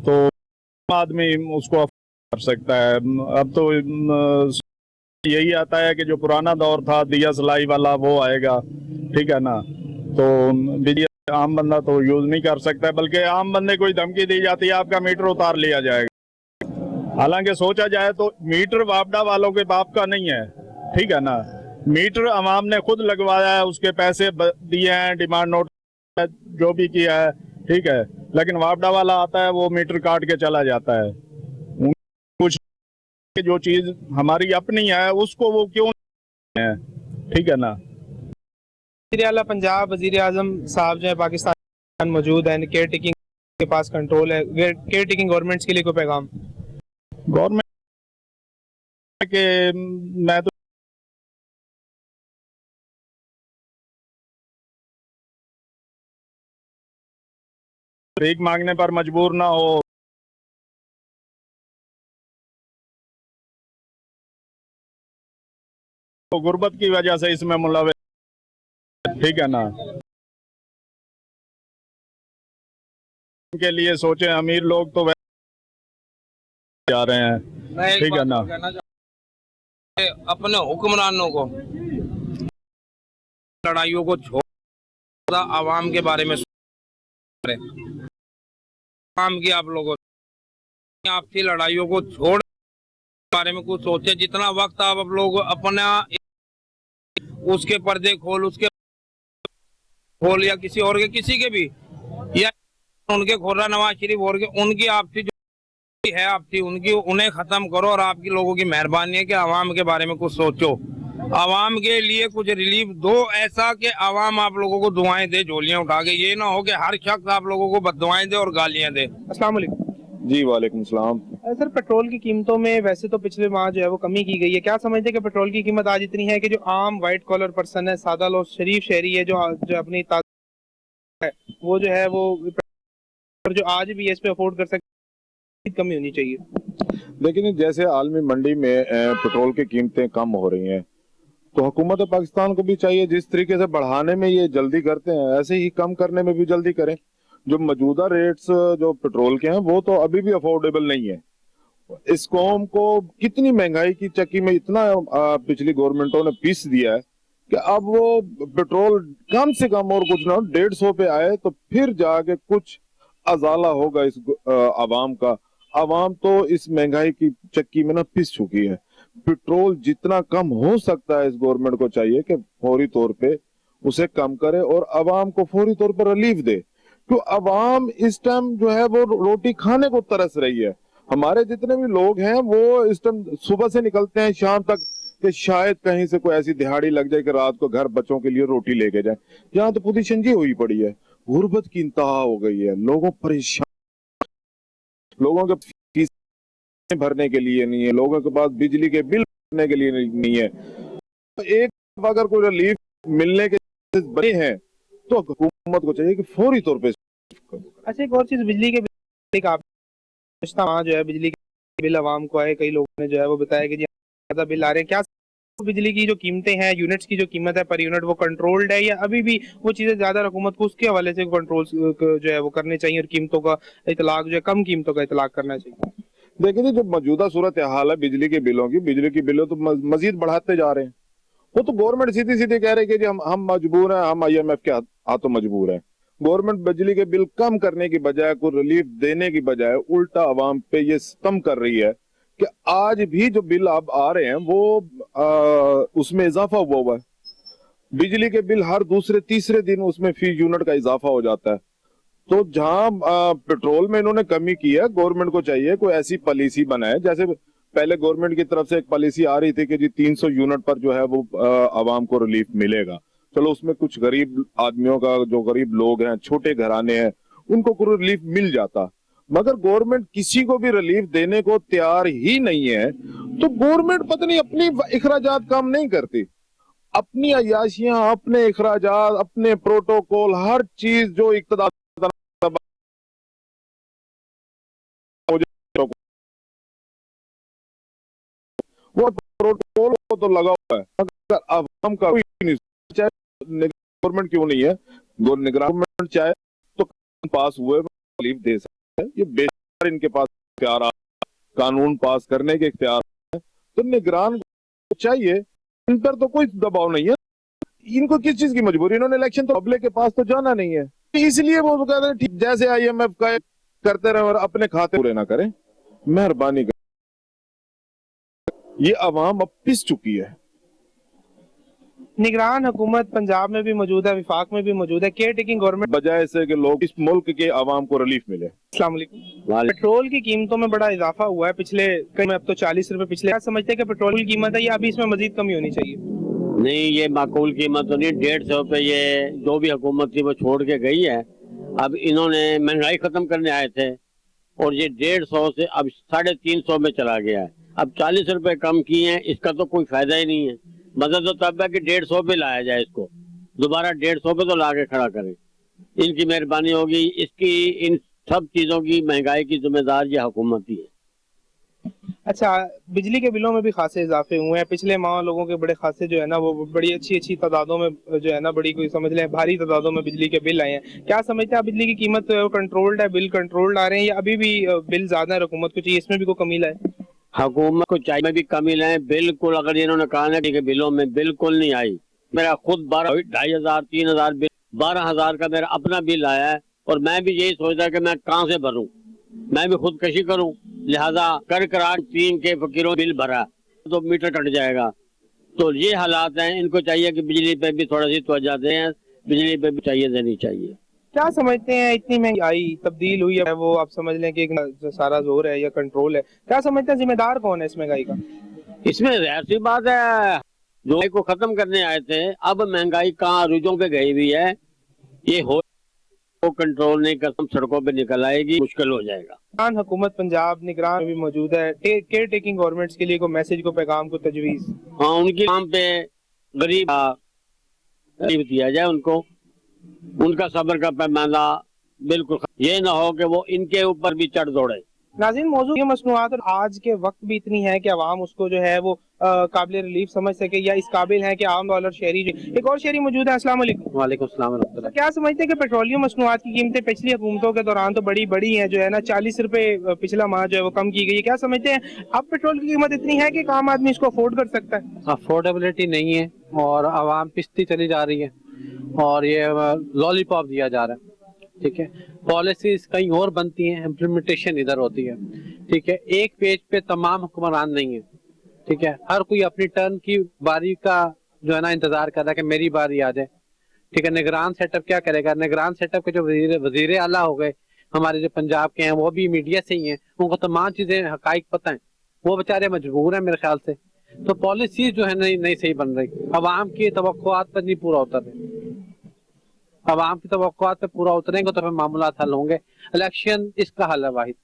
तो आदमी उसको कर सकता है। अब तो यही आता है कि जो पुराना दौर था दिया सलाई वाला वो आएगा, ठीक है ना। तो बिजली आम बंदा तो यूज नहीं कर सकता है, बल्कि आम बंदे को धमकी दी जाती है आपका मीटर उतार लिया जाएगा। हालांकि सोचा जाए तो मीटर वापडा वालों के बाप का नहीं है, ठीक है ना। मीटर अवाम ने खुद लगवाया है, उसके पैसे दिए हैं, डिमांड नोट जो भी किया है, ठीक है। लेकिन वापडा वाला आता है वो मीटर काट के चला जाता है। कुछ जो चीज हमारी अपनी है उसको वो क्यों है, ठीक है ना। वज़ीर आला पंजाब वज़ीर आज़म साहब जो है पाकिस्तान मौजूद है, केयर टेकिंग के पास कंट्रोल है, केयर टेकिंग गवर्नमेंट्स के लिए कोई पैगाम? गवर्नमेंट के मैं तो भीख मांगने पर मजबूर ना हो। तो गुर्बत की वजह से इसमें मुलविस, ठीक है ना। के लिए सोचे अमीर लोग तो जा रहे हैं, ठीक है ना। अपने हुक्मरानों को लड़ाइयों को छोड़ आवाम के बारे में आवाम की आप लोगों आपसी लड़ाइयों को छोड़ बारे में कुछ सोचे। जितना वक्त आप लोग अपना उसके पर्दे खोल, उसके खोल या किसी और के, किसी के भी, या उनके खोरा नवाज शरीफ और के, उनकी आपसी जो है आपसी उनकी उन्हें खत्म करो। और आपकी लोगों की मेहरबानी है कि आवाम के बारे में कुछ सोचो, आवाम के लिए कुछ रिलीफ दो, ऐसा कि आवाम आप लोगों को दुआएं दे झोलियां उठा के। ये ना हो कि हर शख्स आप लोगों को बददुआएं दे और गालियां दे। अस्सलाम वालेकुम। जी वालेकुम सलाम। सर, पेट्रोल की कीमतों में वैसे तो पिछले माह जो है वो कमी की गई है, क्या समझते हैं कि पेट्रोल की कीमत आज इतनी है कि जो आम व्हाइट कॉलर पर्सन है, सादा लोग, शरीफ शहरी है, जो अपनी है वो जो है वो जो आज भी इस पे अफोर्ड कर सकते, कमी होनी चाहिए? लेकिन जैसे आलमी मंडी में पेट्रोल की कीमतें कम हो रही हैं, तो हुकूमत पाकिस्तान को भी चाहिए जिस तरीके से बढ़ाने में ये जल्दी करते हैं ऐसे ही कम करने में भी जल्दी करें। जो मौजूदा रेट्स जो पेट्रोल के हैं वो तो अभी भी अफोर्डेबल नहीं है। इस कौम को कितनी महंगाई की चक्की में इतना पिछली गवर्नमेंटों ने पीस दिया है कि अब वो पेट्रोल कम से कम और कुछ ना 150 पे आए तो फिर जाके कुछ अजाला होगा इस आवाम का। आवाम तो इस महंगाई की चक्की में ना पिस चुकी है। पेट्रोल जितना कम हो सकता है इस गवर्नमेंट को चाहिए कि फौरी तौर पे उसे कम करे और आवाम को फौरी तौर पर रिलीफ दे, क्यों आवाम इस टाइम जो है वो रोटी खाने को तरस रही है। हमारे जितने भी लोग हैं वो इस टाइम सुबह से निकलते हैं शाम तक कि शायद कहीं से कोई ऐसी दिहाड़ी लग जाए कि रात को घर बच्चों के लिए रोटी लेके जाए। यहाँ तो पोजीशन ये हुई पड़ी है, गुर्बत की इंतहा हो गई है, लोगों परेशान, लोगों के फीस भरने के लिए नहीं है, लोगों के पास बिजली के बिल भरने के लिए नहीं है। एक अगर कोई रिलीफ मिलने के बने हैं तो हुकूमत को चाहिए कि फौरी तौर पे। अच्छा, एक और चीज, बिजली के बिल का जो है बिजली के बिल आवाम को आए, कई लोगों ने जो है वो बताया कि ज्यादा बिल आ रहे हैं, क्या बिजली की जो कीमतें हैं, यूनिट्स की जो कीमत है पर यूनिट, वो कंट्रोल्ड है या अभी भी वो चीजें ज्यादा हुकूमत को उसके हवाले से कंट्रोल जो है वो करने चाहिए और कीमतों का इतलाक जो है कम कीमतों का इतलाक करना चाहिए? देखिए, जो मौजूदा सूरत हाल है बिजली के बिलों की, बिजली के बिलों तो मजीद बढ़ाते जा रहे हैं। वो तो गवर्नमेंट सीधी सीधी कह रही है कि हम मजबूर हैं, हम IMF के हाथों मजबूर हैं। गवर्नमेंट बिजली के बिल कम करने की बजाय, कोई रिलीफ देने की बजाय उल्टा आवाम पे ये सितम कर रही है कि आज भी जो बिल अब आ रहे हैं वो उसमें इजाफा हुआ है। बिजली के बिल हर दूसरे तीसरे दिन उसमें फी यूनिट का इजाफा हो जाता है। तो जहां पेट्रोल में इन्होंने कमी की है, गवर्नमेंट को चाहिए कोई ऐसी पॉलिसी बनाए, जैसे पहले गवर्नमेंट की तरफ से एक पॉलिसी आ रही थी कि जी 300 यूनिट पर जो है वो आवाम को रिलीफ मिलेगा। चलो उसमें कुछ गरीब आदमियों का, जो गरीब लोग हैं, छोटे घराने हैं, उनको कोई रिलीफ मिल जाता। मगर गवर्नमेंट किसी को भी रिलीफ देने को तैयार ही नहीं है। तो गवर्नमेंट पता नहीं अपनी इखराजात काम नहीं करती, अपनी अयाशियां, अपने इखराजात, अपने प्रोटोकॉल, हर चीज जो इक़्तिदार वो प्रोटोकॉल तो लगा हुआ है, अगर आवाम का कोई नहीं, चाहे गवर्नमेंट क्यों नहीं है, गवर्नमेंट चाहे तो पास हुए रिलीफ दे सकते हैं। ये बेशक इनके पास इख्तियार, कानून पास करने के इख्तियार है, तो निगरान को चाहिए। इन पर तो कोई दबाव नहीं है। इनको किस चीज की मजबूरी? इन्होंने इलेक्शन तो पब्लिक के पास तो जाना नहीं है, इसलिए वो कहते हैं ठीक जैसे IMF का करते रहे और अपने खाते पूरे ना करें। मेहरबानी कर, ये अवाम अब पिस चुकी है। निगरान हुकूमत पंजाब में भी मौजूद है, विफाक में भी मौजूद है, केयर टेकिंग गवर्नमेंट बजाय से कि लोग इस मुल्क के आवाम को रिलीफ मिले। अस्सलाम वालेकुम। पेट्रोल की कीमतों में बड़ा इजाफा हुआ है पिछले कई में, अब तो 40 रुपए पिछले। क्या समझते हैं कि पेट्रोल की कीमत है या अभी इसमें मजीद कमी होनी चाहिए? नहीं, ये माकूल कीमत तो नहीं। 150 पे ये जो भी हुकूमत थी वो छोड़ के गई है। अब इन्होंने महंगाई खत्म करने आए थे और ये 150 से अब 350 में चला गया है। अब 40 रुपए कम किए हैं, इसका तो कोई फायदा ही नहीं है। मदद तो तब है कि 150 पे लाया जाए, इसको दोबारा 150 पे तो ला के खड़ा करें। इनकी मेहरबानी होगी। इसकी इन सब चीजों की महंगाई की जिम्मेदार ये हुकूमत ही है। अच्छा, बिजली के बिलों में भी खासे इजाफे हुए हैं पिछले माह। लोगों के बड़े खासे जो है ना वो बड़ी अच्छी तादादों में जो है ना बड़ी कोई समझ लें भारी तादादों में बिजली के बिल आए हैं। क्या समझते हैं आप बिजली की कीमत कंट्रोल्ड है, बिल कंट्रोल्ड आ रहे हैं या अभी भी बिल ज्यादा है? हुकूमत को चाहिए इसमें भी कोई कमी लाए? हुकूमत को चाहिए भी कमी लाए बिल्कुल। अगर इन्होंने कहा ना कि बिलों में बिल्कुल नहीं आई। मेरा खुद 2,500 3,000 बिल 12,000 का मेरा अपना बिल आया है और मैं भी यही सोचता कि मैं कहाँ से भरूं, मैं भी खुदकशी करूं। लिहाजा कर करार 3 के फकीरों बिल भरा तो मीटर कट जाएगा। तो ये हालात हैं। इनको चाहिए कि बिजली पे भी थोड़ा सी तवज्जो दें, बिजली पे भी चाहिए देनी चाहिए। क्या समझते हैं इतनी महंगाई तब्दील हुई है वो आप समझ लें कि एक सारा जोर है या कंट्रोल है? क्या समझते हैं जिम्मेदार कौन है इस महंगाई का? इसमें ऐसी बात है जो को खत्म करने आए थे, अब महंगाई कहाँ अरूजों पे गई हुई है। ये हो कंट्रोल नहीं कर, सड़कों पे निकल आएगी, मुश्किल हो जाएगा। हुकूमत पंजाब निगरान में भी मौजूद है, केयर टेकिंग गवर्नमेंट्स के लिए कोई मैसेज को पैगाम को तजवीज? हाँ, उनकी काम पे गरीब दिया जाए उनको, उनका सब्र का पैमाना बिल्कुल ये ना हो कि वो इनके ऊपर भी चढ़ दौड़े। नाज़रीन, मौजूद ये मसनूआत और आज के वक्त भी इतनी है कि आवाम उसको जो है वो काबिल रिलीफ समझ सके या इस काबिल है कि आम डॉलर शहरी। एक और शहरी मौजूद है। अस्सलाम वालेकुम। वालेकुम सलाम। क्या समझते हैं कि पेट्रोलियम मसनूआत की कीमतें पिछली हुकूमतों के दौरान तो बड़ी है जो है ना 40 रुपए पिछला माह जो है वो कम की गई है। क्या समझते हैं अब पेट्रोल की कीमत इतनी है कि आम आदमी इसको अफोर्ड कर सकता है? अफोर्डेबिलिटी नहीं है और आवाम पिसती चली जा रही है और ये लॉलीपॉप दिया जा रहा है। ठीक है, पॉलिसीज कहीं और बनती हैं, इम्प्लीमेंटेशन इधर होती है। ठीक है, एक पेज पे तमाम हुक्मरान नहीं है। ठीक है, हर कोई अपनी टर्न की बारी का जो है ना इंतजार कर रहा है कि मेरी बारी आ जाए। ठीक है, निगरान सेटअप क्या करेगा? निगरान सेटअप के जो वजीर आला हो गए हमारे जो पंजाब के हैं वो भी मीडिया से ही हैं, उनको तमाम चीजें हकाइक पता है, वो बेचारे मजबूर हैं मेरे ख्याल से। तो पॉलिसीज जो है नहीं सही बन रही, अवाम की तवक्कुआत पर नहीं पूरा उतर रहे। अवाम की तवक्कुआत पे पूरा उतरेंगे तो फिर मामलात हल होंगे। इलेक्शन इसका हल है वाहिद।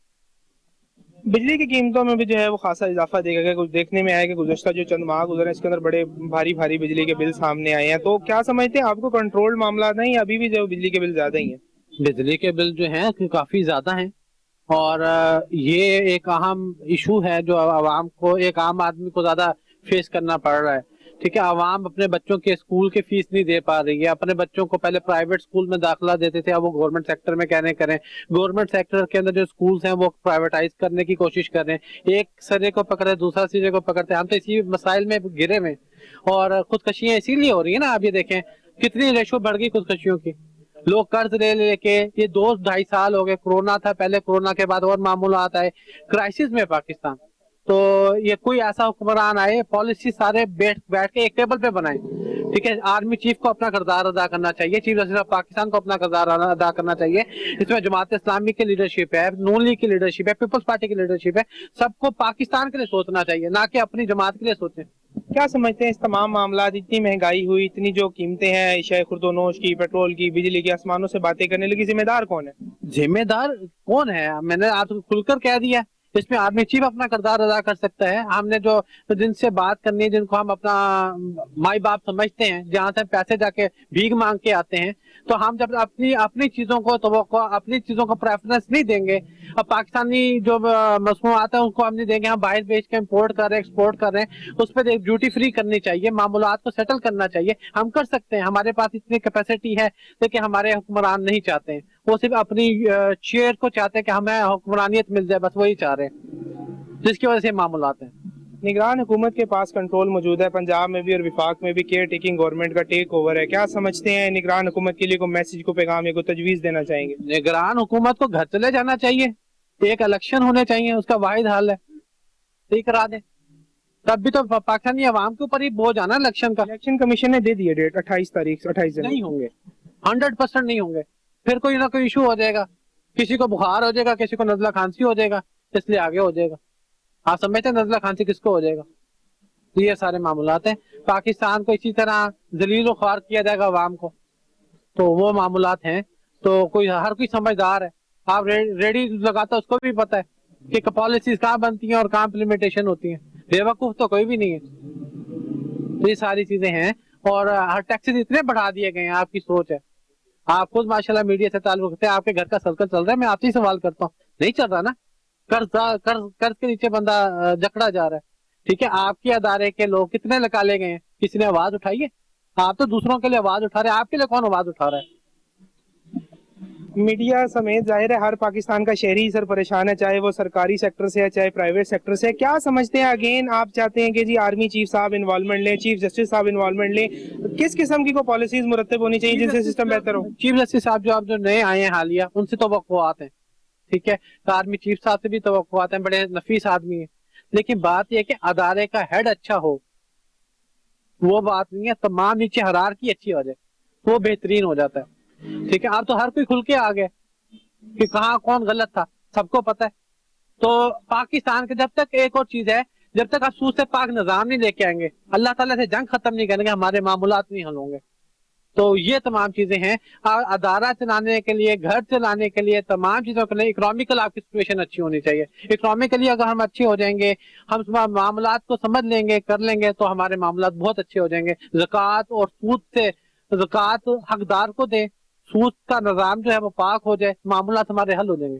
बिजली की कीमतों में भी जो है वो खासा इजाफा देखा। कुछ देखने में आया कि गुज़श्ता जो चंद माह गुजरे इसके अंदर बड़े भारी बिजली के बिल सामने आए हैं। तो क्या समझते हैं आपको कंट्रोल मामला नहीं, अभी भी जो बिजली के बिल ज्यादा ही हैं? बिजली के बिल जो हैं काफी ज्यादा हैं और ये एक अहम इशू है जो आवाम को, एक आम आदमी को ज्यादा फेस करना पड़ रहा है। ठीक है, आवाम अपने बच्चों के स्कूल की फीस नहीं दे पा रही है। अपने बच्चों को पहले प्राइवेट स्कूल में दाखिला देते थे, अब वो गवर्नमेंट सेक्टर में कहने करें। गवर्नमेंट सेक्टर के अंदर जो स्कूल्स हैं वो प्राइवेटाइज करने की कोशिश कर रहे हैं। एक सिरे को पकड़े दूसरा सिरे को पकड़ते। हम तो इसी मसाइल में घिरे में और खुदकशियां इसीलिए हो रही है ना। आप ये देखें कितनी रेशो बढ़ गई खुदकशियों की। लोग कर्ज ले लेके, ये 2-2.5 साल हो गए। कोरोना था पहले, कोरोना के बाद और मामूलात आए, क्राइसिस में पाकिस्तान। तो ये कोई ऐसा हुक्मरान आए, पॉलिसी सारे बैठ के एक टेबल पे बनाए। ठीक है, आर्मी चीफ को अपना किरदार अदा करना चाहिए, चीफ जस्टिस ऑफ पाकिस्तान को अपना किरदार अदा करना चाहिए। इसमें जमात इस्लामी की लीडरशिप है, नून लीग की लीडरशिप है, पीपल्स पार्टी की लीडरशिप है। सबको पाकिस्तान के लिए सोचना चाहिए, ना कि अपनी जमात के लिए सोचें। क्या समझते हैं इस तमाम मामला, इतनी महंगाई हुई, इतनी जो कीमतें हैं शेख खुर्दोनोश की, पेट्रोल की, बिजली की, आसमानों से बातें करने लगी, जिम्मेदार कौन है? जिम्मेदार कौन है? मैंने आपको खुलकर कह दिया, इसमें आर्मी चीफ अपना किरदार अदा कर सकता है। हमने जो जिनसे बात करनी है, जिनको हम अपना माई बाप समझते हैं, जहाँ से पैसे जाके भीख मांग के आते हैं, तो हम जब अपनी चीजों को अपनी चीजों को प्रेफरेंस नहीं देंगे, अब पाकिस्तानी जो मसनूआत है उनको हम नहीं देंगे, हम बाहर बेच के इम्पोर्ट कर रहे हैं, एक्सपोर्ट कर रहे हैं, उस पर ड्यूटी फ्री करनी चाहिए, मामूलात को सेटल करना चाहिए। हम कर सकते हैं, हमारे पास इतनी कैपेसिटी है, लेकिन हमारे हुक्मरान नहीं चाहते हैं। वो सिर्फ अपनी चेयर को चाहते हैं कि हमें हुक्मरानियत मिल जाए, बस वही चाह रहे हैं, जिसकी वजह से मामूलात हैं। निगरान हुकूमत के पास कंट्रोल मौजूद है, पंजाब में भी और विफाक में भी केयर टेकिंग गवर्नमेंट का टेक ओवर है। क्या समझते हैं निगरान हुकूमत के लिए कोई मैसेज को पैगाम या कोई तजवीज देना चाहेंगे? निगरान हुकूमत को घर चले जाना चाहिए, एक इलेक्शन होने चाहिए, उसका वाहिद हल है, ठीक करा दें। तब भी तो पाकिस्तानी अवाम के ऊपर ही बोझ आना इलेक्शन का। इलेक्शन कमीशन ने दे दिया डेट 28 तारीख से 28 जनवरी। नहीं होंगे, 100% नहीं होंगे। फिर कोई ना कोई इशू हो जाएगा, किसी को बुखार हो जाएगा, किसी को नजला खांसी हो जाएगा, इसलिए आगे हो जाएगा। आप समझते हैं नजला खांसी किसको हो जाएगा? तो ये सारे मामूलात हैं। पाकिस्तान को इसी तरह जलील ख्वार किया जाएगा अवाम को, तो वो मामूलात हैं। तो कोई हर कोई समझदार है, आप रेडी लगाता उसको भी पता है कि पॉलिसीज कहाँ बनती हैं और कहाँ इम्प्लीमेंटेशन होती हैं। बेवकूफ तो कोई भी नहीं है। तो ये सारी चीजें हैं और हर टैक्सेस इतने बढ़ा दिए गए हैं, आपकी सोच है। आप खुद माशाल्लाह मीडिया से ताल्लुक रखते हैं, आपके घर का सर्कल चल रहा है, मैं आपसे ही सवाल करता हूँ, नहीं चल रहा ना? कर्ज के नीचे बंदा जकड़ा जा रहा है। ठीक है, आपके अदारे के लोग कितने निकाले गए हैं, किसी ने आवाज उठाई है? आप तो दूसरों के लिए आवाज उठा रहे हैं, आपके लिए कौन आवाज उठा रहा है? मीडिया समेत जाहिर है हर पाकिस्तान का शहरी सर परेशान है, चाहे वो सरकारी सेक्टर से है चाहे प्राइवेट सेक्टर से है। क्या समझते हैं, अगेन आप चाहते हैं कि जी आर्मी चीफ साहब इन्वॉल्वमेंट लें, चीफ जस्टिस साहब इन्वॉल्वमेंट लें, किस किस्म की को पॉलिसीज मुरत्तब होनी चाहिए जिससे सिस्टम बेहतर हो? चीफ जस्टिस साहब जो आप जो नए आए हैं हालिया, उनसे तवक्कुआत हैं, ठीक है। तो आर्मी चीफ साहब से भी तवक्कुआत हैं, बड़े नफीस आदमी है। लेकिन बात यह है कि अदारे का हेड अच्छा हो, वो बात नहीं है। तमाम नीचे हरारकी अच्छी हो जाए तो वो बेहतरीन हो जाता है। ठीक है, आप तो हर कोई खुल के आ गए कि कहाँ कौन गलत था, सबको पता है। तो पाकिस्तान के जब तक एक और चीज है, जब तक आप सूद से पाक निजाम नहीं लेके आएंगे, अल्लाह ताला से जंग खत्म नहीं करेंगे, हमारे मामूलात नहीं हल होंगे। तो ये तमाम चीजें हैं। अदारा चलाने के लिए, घर चलाने के लिए, तमाम चीजों के लिए इकोनॉमिकल आपकी सिचुएशन अच्छी होनी चाहिए। इकोनॉमिकली अगर हम अच्छे हो जाएंगे, हम मामलात को समझ लेंगे, कर लेंगे, तो हमारे मामलात बहुत अच्छे हो जाएंगे। ज़कात और सूद से, ज़कात हकदार को दे, सूद का निजाम जो है वो पाक हो जाए, मामलात हमारे हल हो जाएंगे।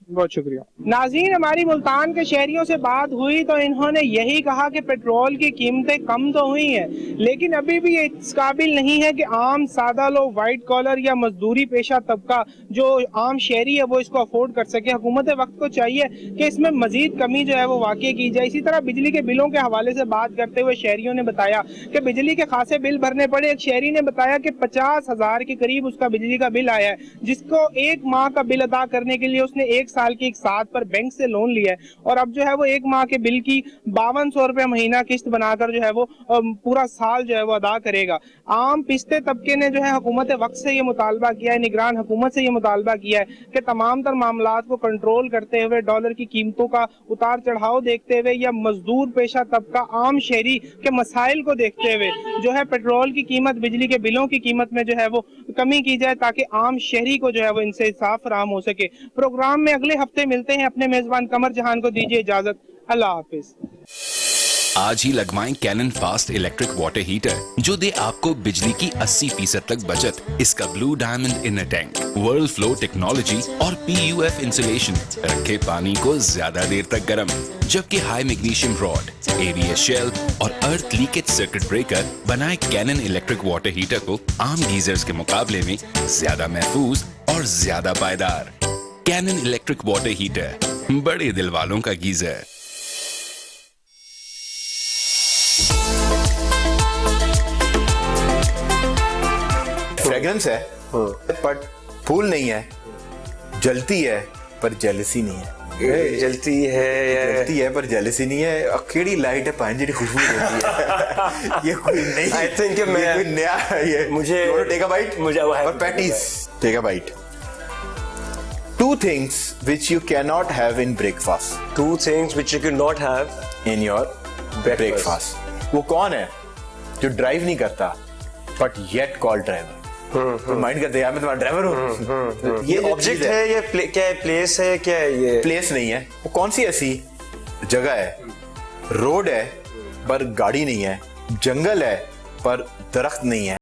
बहुत शुक्रिया। नाज़रीन, हमारी मुल्तान के शहरियों से बात हुई तो इन्होंने यही कहा कि पेट्रोल की कीमतें कम तो हुई हैं, लेकिन अभी भी ये इस काबिल नहीं है कि आम सादा लोग, वाइट कॉलर या मजदूरी पेशा तबका जो आम शहरी है वो इसको अफोर्ड कर सके। हुकूमत वक्त को चाहिए कि इसमें मजीद कमी जो है वो वाक़ई की जाए। इसी तरह बिजली के बिलों के हवाले से बात करते हुए शहरियों ने बताया कि बिजली के खासे बिल भरने पड़े। एक शहरी ने बताया कि 50,000 के करीब उसका बिजली का बिल आया है, जिसको एक माह का बिल अदा करने के लिए उसने 1 साल की एक साथ पर बैंक से लोन लिया है, और अब जो है वो 1 माह के बिल की 5200 रुपए महीना किस्त बनाकर जो है वो पूरा साल जो है वो अदा करेगा। आम पिछते तबके ने जो है हुकूमत वक्त से ये मुतालबा किया है, निगरान हुकूमत से ये मुतालबा किया है कि तमाम तर मामलात को कंट्रोल करते हुए, डॉलर की कीमतों का उतार चढ़ाव देखते हुए या मजदूर पेशा तबका आम शहरी के मसाइल को देखते हुए जो है पेट्रोल की कीमत, बिजली के बिलों की कीमत में जो है वो कमी की जाए, ताकि आम शहरी को जो है वो इनसे इंसाफ फराहम हो सके। प्रोग्राम में अगले हफ्ते मिलते हैं। अपने मेजबान कमर जहान को दीजिए इजाजत। अल्लाह हाफिज। आज ही लगवाएं Canon fast electric water heater, जो दे आपको बिजली की 80% तक बचत। इसका blue diamond inner tank, world flow technology और PUF इंसुलेशन रखे पानी को ज्यादा देर तक गर्म, जबकि high magnesium rod, ABS shell और अर्थ लीकेज सर्किट ब्रेकर बनाए कैनन इलेक्ट्रिक वाटर हीटर को आम गीजर्स के मुकाबले में ज्यादा महफूज और ज्यादा पायदार। कैनन इलेक्ट्रिक वाटर हीटर, बड़े दिल वालों का गीजर। फ्रेग्रेंस है बट फूल नहीं है, जलती है पर जेलसी नहीं है। जलती है पर जेलसी नहीं है। अकेड़ी लाइट है पानी जी खुशबू देती है। ये कोई नहीं, आई थिंक मैं कोई नया है। ये मुझे टेक अ बाइट, मुझे और patties take a bite. 2 things which you cannot have in breakfast. 2 things which you cannot have in your breakfast. वो कौन है जो ड्राइव नहीं करता बट येट कॉल ड्राइवर? तो माइंड करते यार मैं तुम्हारा ड्राइवर हूँ। ये ऑब्जेक्ट है, ये क्या है, प्लेस है, क्या है? ये प्लेस नहीं है। वो कौन सी ऐसी जगह है? रोड है पर गाड़ी नहीं है, जंगल है पर दरख्त नहीं है।